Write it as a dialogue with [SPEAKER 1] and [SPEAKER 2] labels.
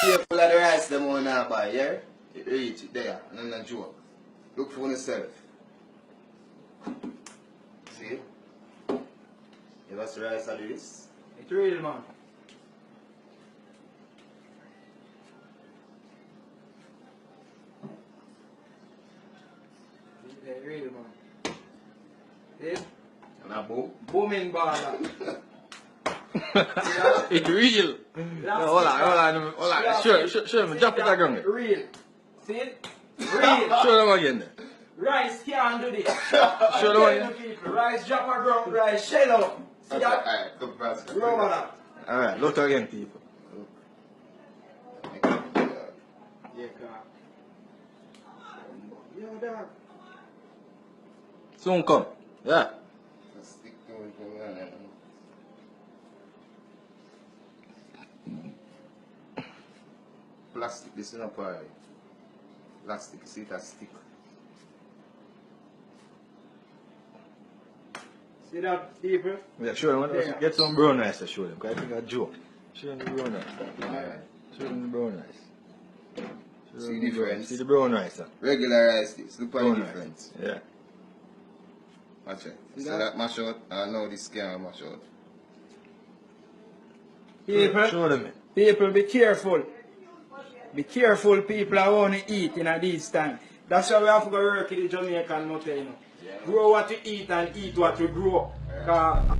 [SPEAKER 1] Careful of the rice them on now buy, yeah? You reach it there, and then joke. Look for yourself. See? Give us the rice of this.
[SPEAKER 2] It's real, man. It's real, man. See?
[SPEAKER 1] And a boom.
[SPEAKER 2] Booming baller.
[SPEAKER 3] It's real. No, hold on. Show them. Drop it again.
[SPEAKER 2] Real. See it? Real.
[SPEAKER 3] Show them again.
[SPEAKER 2] Rice can't do this.
[SPEAKER 3] Show them again.
[SPEAKER 2] People. Rice drop a ground, rice shell out. See that?
[SPEAKER 1] Alright, come fast.
[SPEAKER 2] Grow on that.
[SPEAKER 3] Alright, look again, people.
[SPEAKER 2] Yeah, God. Yo, dog.
[SPEAKER 3] Soon come. Yeah.
[SPEAKER 1] Stick to it from there. Plastic, this is not pie. Plastic, you see it as stick.
[SPEAKER 2] See that, people?
[SPEAKER 3] Yeah, show them.
[SPEAKER 2] Yeah.
[SPEAKER 3] Get some brown rice to show them. Because I think I joke. Show them the brown rice.
[SPEAKER 1] Alright.
[SPEAKER 3] Show them the brown rice. Show
[SPEAKER 1] See
[SPEAKER 3] them
[SPEAKER 1] the
[SPEAKER 3] the brown-
[SPEAKER 1] difference?
[SPEAKER 3] See the brown rice, sir.
[SPEAKER 1] Regular rice this. Look at the
[SPEAKER 3] Brown rice.
[SPEAKER 1] difference.
[SPEAKER 3] Yeah.
[SPEAKER 1] Watch it.
[SPEAKER 2] See
[SPEAKER 1] See
[SPEAKER 2] that?
[SPEAKER 1] that mash out? I know this can mash out.
[SPEAKER 2] People,
[SPEAKER 3] Show them it.
[SPEAKER 2] people, be careful. Be careful, people, I want to eat in these times. That's why we have to go work in the Jamaican motel, you know. Grow what you eat and eat what you grow. 'Cause